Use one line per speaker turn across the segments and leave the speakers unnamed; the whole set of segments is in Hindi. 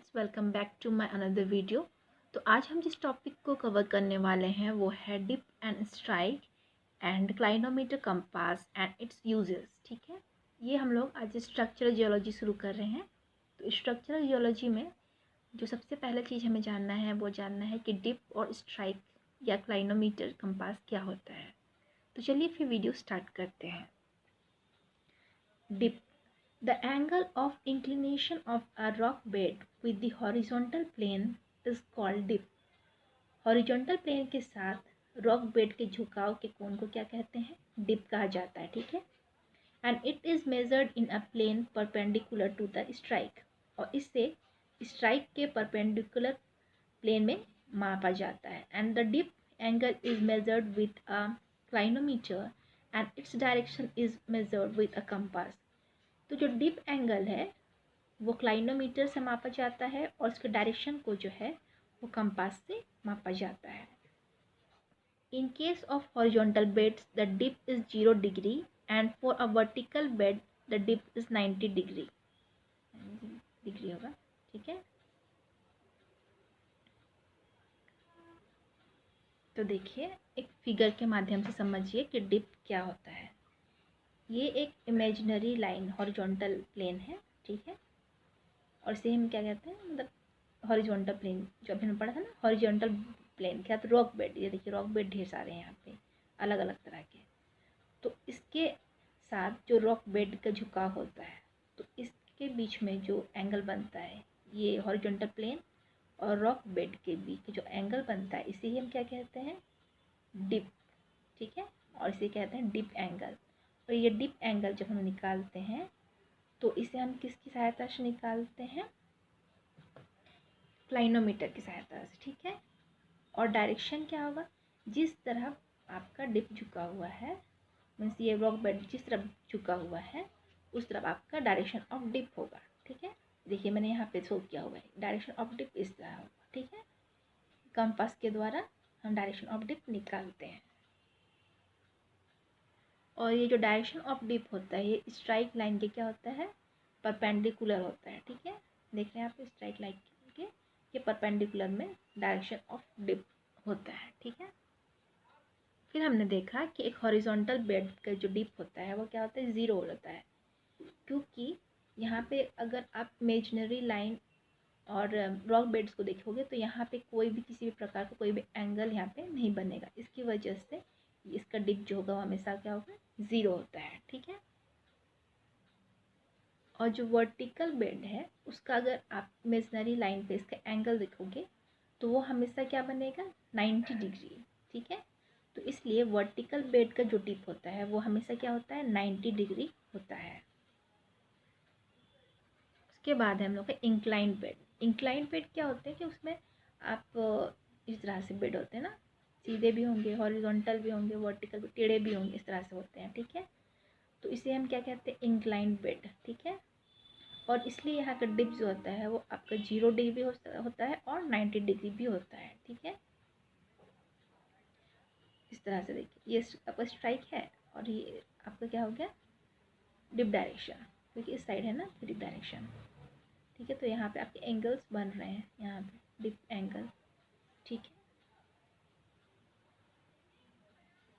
Friends, welcome back to my another video. तो आज हम जिस टॉपिक को कवर करने वाले हैं वो है dip and strike and clinometer compass and its uses. ठीक है, ये हम लोग आज स्ट्रक्चरल जियोलॉजी शुरू कर रहे हैं। तो स्ट्रक्चरल जियोलॉजी में जो सबसे पहला चीज़ हमें जानना है वो जानना है कि डिप और स्ट्राइक या क्लाइनोमीटर कंपास क्या होता है। तो चलिए फिर वीडियो स्टार्ट करते हैं। Dip, the angle of inclination of a rock bed with the horizontal plane is called dip. Horizontal plane के साथ रॉक बेड के झुकाव के कोण को क्या कहते हैं? डिप कहा जाता है। ठीक है, and it is measured in a plane perpendicular to the strike, और इससे स्ट्राइक के परपेंडिकुलर प्लेन में मापा जाता है। And the dip angle is measured with a clinometer and its direction is measured with a compass. तो जो डिप एंगल है वो क्लाइनोमीटर से मापा जाता है और उसके डायरेक्शन को जो है वो कंपास से मापा जाता है। In case of horizontal beds the dip is 0 degree and for a vertical bed the dip is 90 degree होगा। ठीक है, तो देखिए एक फिगर के माध्यम से समझिए कि डिप क्या होता है। ये एक इमेजिनरी लाइन हॉरिजॉन्टल प्लेन है। ठीक है, और इसे हम क्या कहते हैं, मतलब हॉरिजॉन्टल प्लेन जो अभी हमने पढ़ा था ना, हॉरिजॉन्टल प्लेन क्या, तो रॉक बेड। ये देखिए रॉक बेड ढेर सारे हैं यहाँ पे अलग अलग तरह के। तो इसके साथ जो रॉक बेड का झुकाव होता है तो इसके बीच में जो एंगल बनता है, ये हॉरिजॉन्टल प्लेन और रॉक बेड के बीच जो एंगल बनता है इसे ही हम क्या कहते हैं? डिप। ठीक है, और इसे कहते हैं डिप एंगल। और ये डिप एंगल जब हम निकालते हैं तो इसे हम किसकी सहायता से निकालते हैं? क्लाइनोमीटर की सहायता से। ठीक है, और डायरेक्शन क्या होगा? जिस तरफ आपका डिप झुका हुआ है, मीन्स ये रॉक बेड जिस तरफ झुका हुआ है उस तरफ आपका डायरेक्शन ऑफ डिप होगा। ठीक है, देखिए मैंने यहाँ पे शो किया हुआ है, डायरेक्शन ऑफ डिप इस तरह होगा। ठीक है, कंपास के द्वारा हम डायरेक्शन ऑफ डिप निकालते हैं। और ये जो डायरेक्शन ऑफ डिप होता है ये स्ट्राइक लाइन के क्या होता है? परपेंडिकुलर होता है। ठीक है, देख रहे हैं आप स्ट्राइक लाइन के ये परपेंडिकुलर में डायरेक्शन ऑफ डिप होता है। ठीक है, फिर हमने देखा कि एक हॉरिजॉन्टल बेड का जो डिप होता है वो क्या होता है? 0 हो जाता है, क्योंकि यहाँ पे अगर आप इमेजिनरी लाइन और रॉक बेड्स को देखोगे तो यहाँ पे कोई भी किसी भी प्रकार का कोई भी एंगल यहाँ पे नहीं बनेगा। इसकी वजह से इसका डिप जो होगा वो हमेशा क्या होगा? 0 होता है। ठीक है, और जो वर्टिकल बेड है उसका अगर आप इमेजिनरी लाइन पे इसका एंगल देखोगे तो वो हमेशा क्या बनेगा? 90 डिग्री। ठीक है, तो इसलिए वर्टिकल बेड का जो डिप होता है वो हमेशा क्या होता है? 90 डिग्री होता है। उसके बाद है हम लोग का इंक्लाइन बेड। इंक्लाइन बेड क्या होते हैं कि उसमें आप इस तरह से बेड होते हैं ना, सीधे भी होंगे, हॉरिजॉन्टल भी होंगे, वर्टिकल भी, टेढ़े भी होंगे, इस तरह से होते हैं। ठीक है, तो इसे हम क्या कहते हैं? Incline bed. ठीक है, और इसलिए यहाँ का डिप जो होता है वो आपका 0 डिग्री होता है और 90 डिग्री भी होता है। ठीक है, इस तरह से देखिए ये आपका स्ट्राइक है और ये आपका क्या हो गया? डिप डायरेक्शन, क्योंकि इस साइड है ना डिप डायरेक्शन। ठीक है, तो यहाँ पे आपके एंगल्स बन रहे हैं, यहाँ पे डिप एंगल। ठीक है,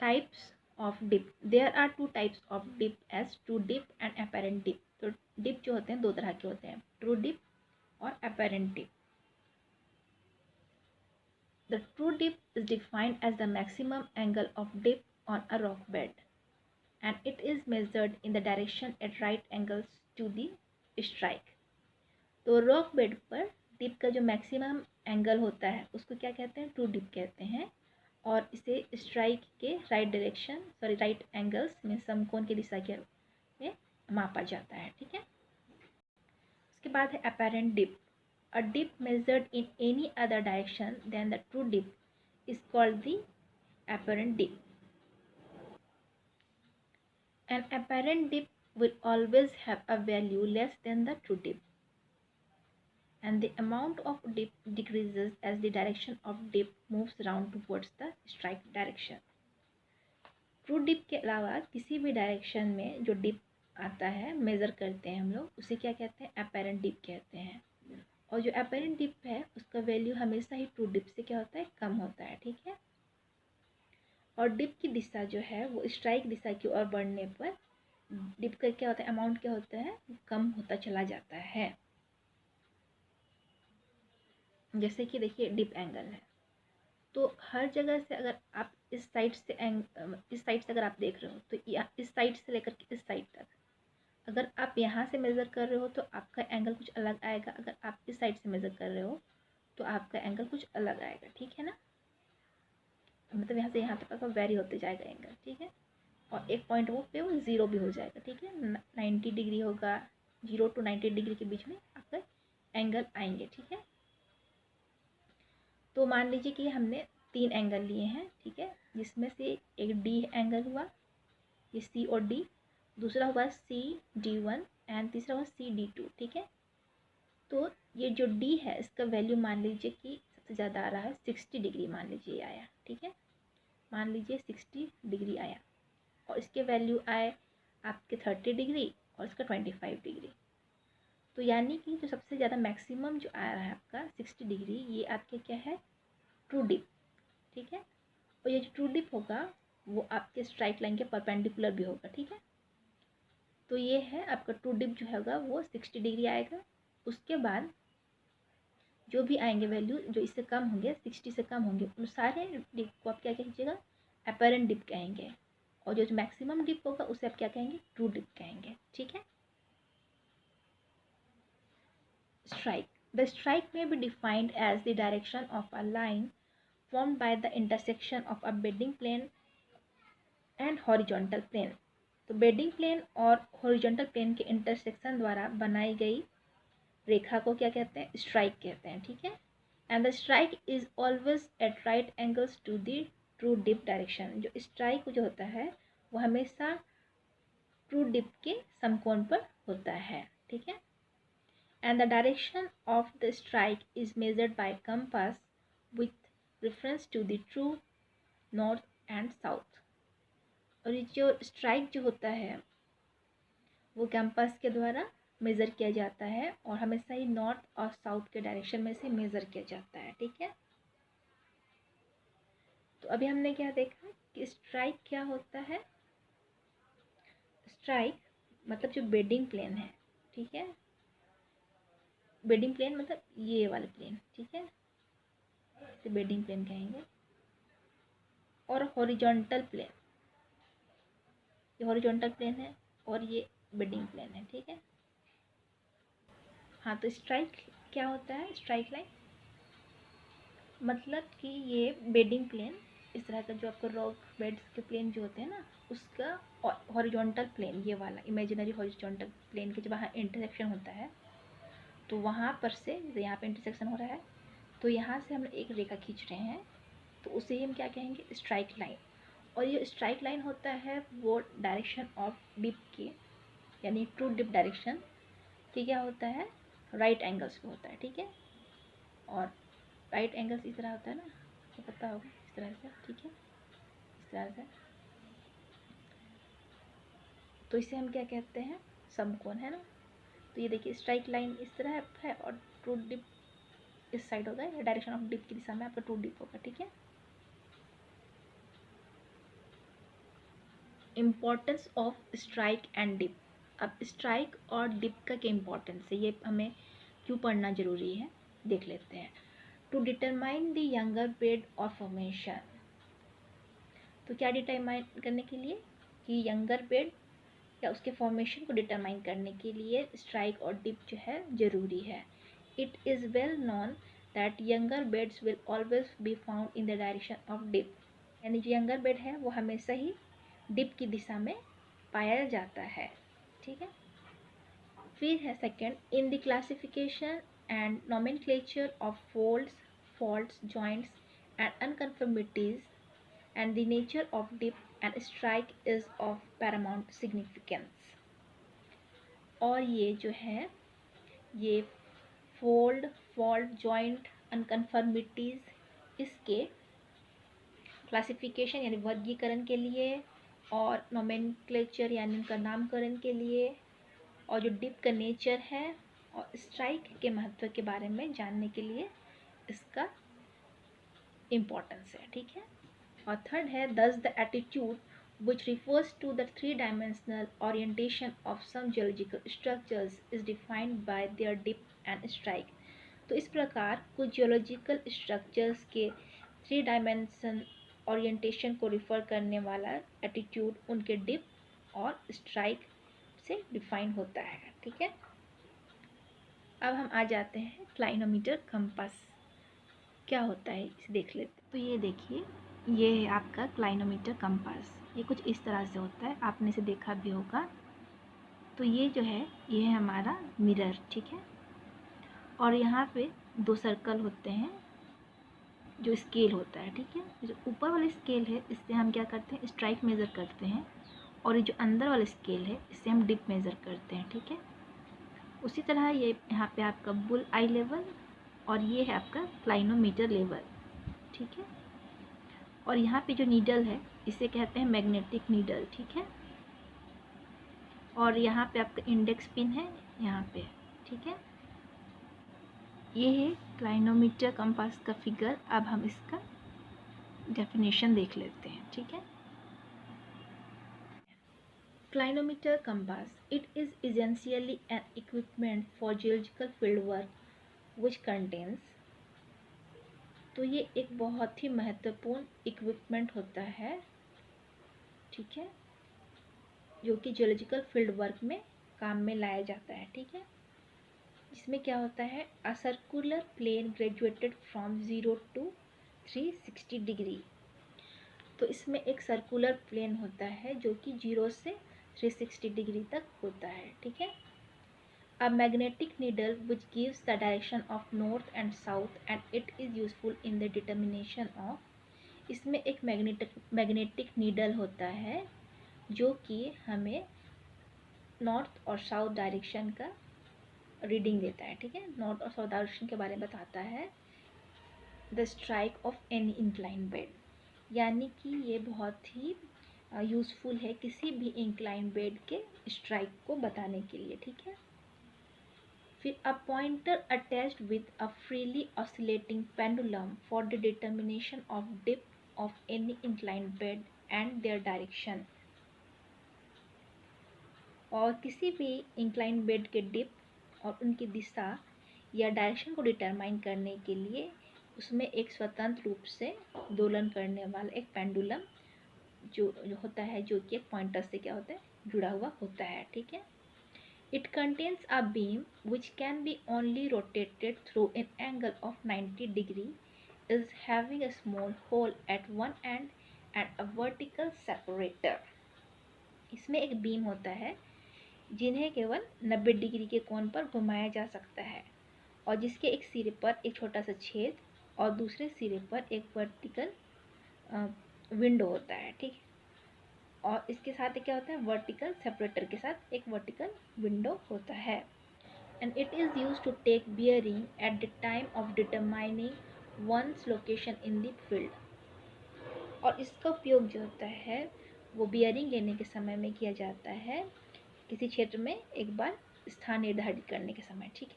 types of dip, there are 2 types of dip as true dip and apparent dip. तो डिप जो होते हैं 2 तरह के होते हैं, ट्रू डिप और apparent dip. The true dip is defined as the maximum angle of dip on a rock bed, and it is measured in the direction at right angles to the strike. तो रॉक बेड पर डिप का जो मैक्सिमम एंगल होता है उसको क्या कहते हैं? ट्रू डिप कहते हैं, और इसे स्ट्राइक के राइट एंगल्स में समकोण की दिशा के में मापा जाता है। ठीक है, उसके बाद है apparent dip. A dip measured in any other direction than the true dip is called the apparent dip. An apparent dip will always have a value less than the true dip, and the amount of dip decreases as the direction of dip moves around towards the strike direction. True dip के अलावा किसी भी डायरेक्शन में जो डिप आता है, मेज़र करते हैं हम लोग, उसे क्या कहते हैं? अपेरेंट डिप कहते हैं। और जो अपेरेंट डिप है उसका वैल्यू हमेशा ही ट्रू डिप से क्या होता है, कम होता है। ठीक है, और डिप की दिशा जो है वो स्ट्राइक दिशा की ओर बढ़ने पर डिप का क्या होता है, अमाउंट क्या होता है, कम होता चला जाता है। जैसे कि देखिए डिप एंगल है, तो हर जगह से अगर आप इस साइड से अगर आप देख रहे हो तो इस साइड से लेकर के इस साइड तक अगर आप यहाँ से मेज़र कर रहे हो तो आपका एंगल कुछ अलग आएगा, अगर आप इस साइड से मेज़र कर रहे हो तो आपका एंगल कुछ अलग आएगा। ठीक है ना, मतलब यहाँ से यहाँ तक आपका वेरी होते जाएगा एंगल। ठीक है, और एक पॉइंट वो पे वो ज़ीरो भी हो जाएगा। ठीक है, 90 डिग्री होगा, 0 to 90 डिग्री के बीच में आपका एंगल आएंगे। ठीक है, तो मान लीजिए कि हमने 3 एंगल लिए हैं। ठीक है, जिसमें से एक डी एंगल हुआ, ये सी और डी, दूसरा हुआ CD1 एंड तीसरा हुआ CD2। ठीक है, तो ये जो डी है इसका वैल्यू मान लीजिए कि सबसे ज़्यादा आ रहा है 60 डिग्री, मान लीजिए आया। ठीक है, मान लीजिए 60 डिग्री आया, और इसके वैल्यू आए आपके 30 डिग्री और इसका 25 डिग्री। तो यानी कि जो सबसे ज़्यादा मैक्सिमम जो आ रहा है आपका 60 डिग्री, ये आपके क्या है, ट्रू डिप। ठीक है, और ये जो ट्रू डिप होगा वो आपके स्ट्राइक लाइन के परपेंडिकुलर भी होगा। ठीक है, तो ये है आपका ट्रू डिप जो होगा वो 60 डिग्री आएगा। उसके बाद जो भी आएंगे वैल्यू जो इससे कम होंगे, 60 से कम होंगे, उन सारे डिप को आप क्या कहिएगा, अपेरेंट डिप कहेंगे, और जो मैक्सिमम डिप होगा उसे आप क्या कहेंगे, ट्रू डिप कहेंगे। ठीक है, strike, the strike may be defined as the direction of a line formed by the intersection of a bedding plane and horizontal plane। तो बेडिंग प्लेन और हॉरिजॉन्टल प्लेन के इंटरसेक्शन द्वारा बनाई गई रेखा को क्या कहते हैं, स्ट्राइक कहते हैं। ठीक है, and the strike is always at right angles to the true dip direction. जो स्ट्राइक जो होता है वो हमेशा ट्रू डिप के समकोण पर होता है। ठीक है, and the direction of the strike is measured by compass with reference to the true north and south। और ये जो स्ट्राइक जो होता है वो कैंपस के द्वारा मेज़र किया जाता है, और हमेशा ही नॉर्थ और साउथ के डायरेक्शन में से मेज़र किया जाता है। ठीक है, तो अभी हमने क्या देखा कि स्ट्राइक क्या होता है। स्ट्राइक मतलब जो बेडिंग प्लेन है, ठीक है, बेडिंग प्लेन मतलब ये वाले प्लेन। ठीक है, इसे बेडिंग प्लेन कहेंगे। और हॉरिजॉन्टल प्लेन, ये हॉरिजॉन्टल प्लेन है और ये बेडिंग प्लेन है। ठीक है, हाँ, तो स्ट्राइक क्या होता है, स्ट्राइक लाइन मतलब कि ये बेडिंग प्लेन, इस तरह का जो आपका रॉक बेड्स के प्लेन जो होते हैं ना, उसका हॉरिजॉन्टल प्लेन, ये वाला इमेजिनरी हॉरिजॉन्टल प्लेन के जब वहाँ इंटरसेक्शन होता है तो वहाँ पर से यहाँ पे इंटरसेक्शन हो रहा है, तो यहाँ से हम एक रेखा खींच रहे हैं, तो उसे हम क्या कहेंगे, स्ट्राइक लाइन। और ये स्ट्राइक लाइन होता है वो डायरेक्शन ऑफ डिप के, यानी ट्रू डिप डायरेक्शन के क्या होता है, राइट एंगल्स पे होता है। ठीक है, और राइट एंगल्स इस तरह होता है ना, आपको पता होगा, इस तरह से। ठीक है, इस तरह से, तो इसे हम क्या कहते हैं, समकोण, है ना। तो ये देखिए स्ट्राइक लाइन इस तरह है और ट्रू डिप इस साइड होगा, या डायरेक्शन ऑफ डिप की दिशा में आपका ट्रू डिप होगा। ठीक है, importance of strike and dip. अब स्ट्राइक और डिप का क्या इम्पोर्टेंस है, ये हमें क्यों पढ़ना ज़रूरी है, देख लेते हैं। To determine the younger bed और फॉर्मेशन, तो क्या डिटरमाइन करने के लिए कि यंगर बेड या उसके फॉर्मेशन को डिटरमाइन करने के लिए स्ट्राइक और डिप जो है ज़रूरी है। It is well known that younger beds will always be found in the direction of dip, यानी जो यंगर बेड है वो हमेशा ही डिप की दिशा में पाया जाता है। ठीक है, फिर है second, in the classification and nomenclature of folds, faults, joints and unconformities and the nature of dip and strike is of paramount significance। और ये जो है ये फोल्ड, फॉल्ट, जॉइंट, अनकन्फर्मिटीज़, इसके क्लासिफिकेशन यानी वर्गीकरण के लिए, और नोमेनक्लेचर यानी उनका नामकरण के लिए, और जो डिप का नेचर है और स्ट्राइक के महत्व के बारे में जानने के लिए इसका इम्पोर्टेंस है, ठीक है। और थर्ड है thus the attitude which refers to the three-dimensional orientation of some geological structures is defined by their dip and strike। तो इस प्रकार कुछ जियोलॉजिकल स्ट्रक्चर्स के थ्री डायमेंशन ओरिएंटेशन को रिफर करने वाला एटीट्यूड उनके डिप और स्ट्राइक से डिफाइन होता है, ठीक है। अब हम आ जाते हैं क्लाइनोमीटर कंपास क्या होता है, इसे देख लेते हैं। तो ये देखिए, ये है आपका क्लाइनोमीटर कंपास। ये कुछ इस तरह से होता है, आपने इसे देखा भी होगा। तो ये जो है, ये है हमारा मिरर, ठीक है। और यहाँ पे दो सर्कल होते हैं जो स्केल होता है, ठीक है। जो ऊपर वाला स्केल है, इससे हम क्या करते हैं, स्ट्राइक मेज़र करते हैं। और ये जो अंदर वाला स्केल है, इससे हम डिप मेज़र करते हैं, ठीक है। उसी तरह ये यहाँ पे आपका बुल आई लेवल और ये है आपका क्लाइनोमीटर लेवल, ठीक है। और यहाँ पे जो नीडल है, इसे कहते हैं मैग्नेटिक नीडल, ठीक है। और यहाँ पे आपका इंडेक्स पिन है यहाँ पे, ठीक है। ये है क्लाइनोमीटर कंपास का फिगर। अब हम इसका डेफिनेशन देख लेते हैं, ठीक है। Clinometer compass, it is essentially an equipment for geological field work which contains. तो ये एक बहुत ही महत्वपूर्ण इक्विपमेंट होता है, ठीक है, जो कि जियोलॉजिकल फील्ड वर्क में काम में लाया जाता है, ठीक है। जिसमें क्या होता है, a circular plane graduated from 0 to 360 degree. तो इसमें एक सर्कुलर प्लेन होता है जो कि 0 से 360 डिग्री तक होता है, ठीक है। A magnetic needle which gives the direction of north and south and it is useful in the determination of। इसमें एक मैग्नेटिक नीडल होता है जो कि हमें नॉर्थ और साउथ डायरेक्शन का रीडिंग देता है, ठीक है। नॉर्थ और साउथ डायरेक्शन के बारे में बताता है। The strike off any incline bed, यानी कि ये बहुत ही यूज़फुल है किसी भी इंक्लाइन बेड के स्ट्राइक को बताने के लिए, ठीक है। फिर a pointer attached with a freely oscillating pendulum for the determination of dip of any incline bed and their direction. और किसी भी इंक्लाइन बेड के डिप और उनकी दिशा या डायरेक्शन को डिटरमाइन करने के लिए उसमें एक स्वतंत्र रूप से दोलन करने वाला एक पेंडुलम जो होता है, जो कि एक पॉइंटर से क्या होता है, जुड़ा हुआ होता है, ठीक है। It contains a beam which can be only rotated through an angle of 90 degree, is having a small hole at one end and a vertical separator। इसमें एक बीम होता है जिन्हें केवल 90 डिग्री के कोण पर घुमाया जा सकता है और जिसके एक सिरे पर एक छोटा सा छेद और दूसरे सिरे पर एक वर्टिकल विंडो होता है, ठीक है। और इसके साथ क्या होता है, वर्टिकल सेपरेटर के साथ एक वर्टिकल विंडो होता है। And it is use to take bearing at the time of determining one's location in the field. और इसका उपयोग जो होता है वो बियरिंग लेने के समय में किया जाता है, किसी क्षेत्र में एक बार स्थान निर्धारित करने के समय, ठीक है।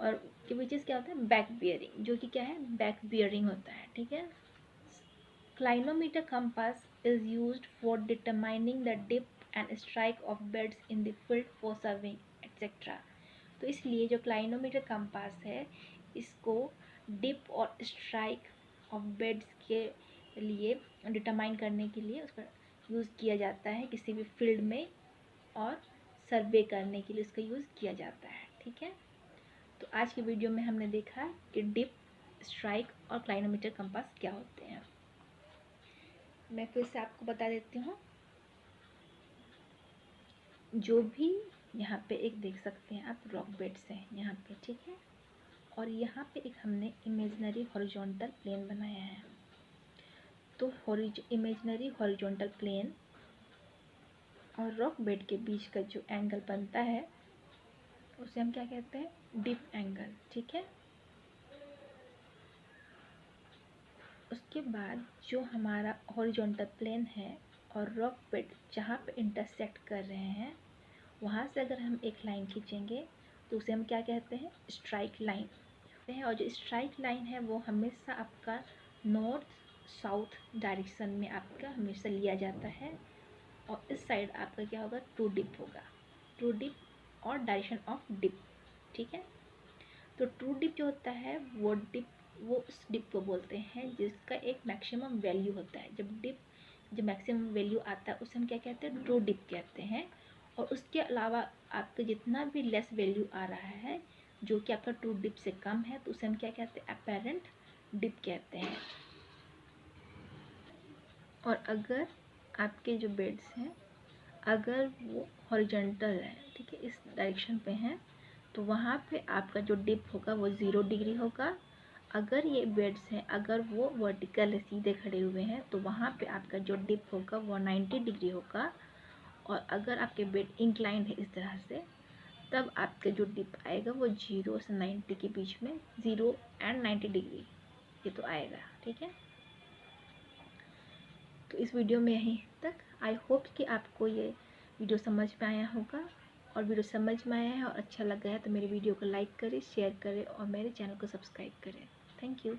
और के विच क्या होता है, बैक बियरिंग, जो कि क्या है, बैक बियरिंग होता है, ठीक है। Clinometer compass is used for determining the dip and strike of beds in the field for surveying etc। तो इसलिए जो क्लाइनोमीटर कंपास है इसको डिप और स्ट्राइक ऑफ बेड्स के लिए डिटरमाइन करने के लिए उसका यूज़ किया जाता है, किसी भी फील्ड में और सर्वे करने के लिए उसका यूज़ किया जाता है, ठीक है। तो आज की वीडियो में हमने देखा कि डिप, स्ट्राइक और क्लाइनोमीटर कंपास क्या होते हैं। मैं फिर से आपको बता देती हूँ, जो भी यहाँ पे एक देख सकते हैं आप रॉक बेड्स हैं यहाँ पे, ठीक है। और यहाँ पे एक हमने इमेजिनरी हॉरिजॉन्टल प्लेन बनाया है। तो इमेजिनरी हॉरिजॉन्टल प्लेन और रॉक बेड के बीच का जो एंगल बनता है उसे हम क्या कहते हैं, डिप एंगल, ठीक है। उसके बाद जो हमारा हॉरिजॉन्टल प्लेन है और रॉक बेड जहाँ पे इंटरसेक्ट कर रहे हैं वहाँ से अगर हम एक लाइन खींचेंगे तो उसे हम क्या कहते हैं, स्ट्राइक लाइन है। और जो स्ट्राइक लाइन है वो हमेशा आपका नॉर्थ साउथ डायरेक्शन में आपका हमेशा लिया जाता है, और इस साइड आपका क्या होगा, ट्रू डिप होगा, ट्रू डिप और डायरेक्शन ऑफ डिप, ठीक है। तो ट्रू डिप जो होता है वो उस डिप को बोलते हैं जिसका एक मैक्सिमम वैल्यू होता है। जब मैक्सिमम वैल्यू आता है उसे हम क्या कहते हैं, ट्रू डिप कहते हैं। और उसके अलावा आपका जितना भी लेस वैल्यू आ रहा है जो कि आपका ट्रू डिप से कम है, तो उसे हम क्या कहते हैं, अपेरेंट डिप कहते हैं। और अगर आपके जो बेड्स हैं अगर वो हॉरिजॉन्टल है, ठीक है, इस डायरेक्शन पे हैं, तो वहाँ पे आपका जो डिप होगा वो 0 डिग्री होगा। अगर ये बेड्स हैं अगर वो वर्टिकल है, सीधे खड़े हुए हैं, तो वहाँ पे आपका जो डिप होगा वो 90 डिग्री होगा। और अगर आपके बेड इंक्लाइंड है इस तरह से, तब आपका जो डिप आएगा वो 0 से 90 के बीच में, 0 एंड 90 डिग्री ये तो आएगा, ठीक है। तो इस वीडियो में यहीं तक। आई होप कि आपको ये वीडियो समझ में आया होगा, और वीडियो समझ में आया है और अच्छा लगा है तो मेरे वीडियो को लाइक करें, शेयर करें और मेरे चैनल को सब्सक्राइब करें। Thank you.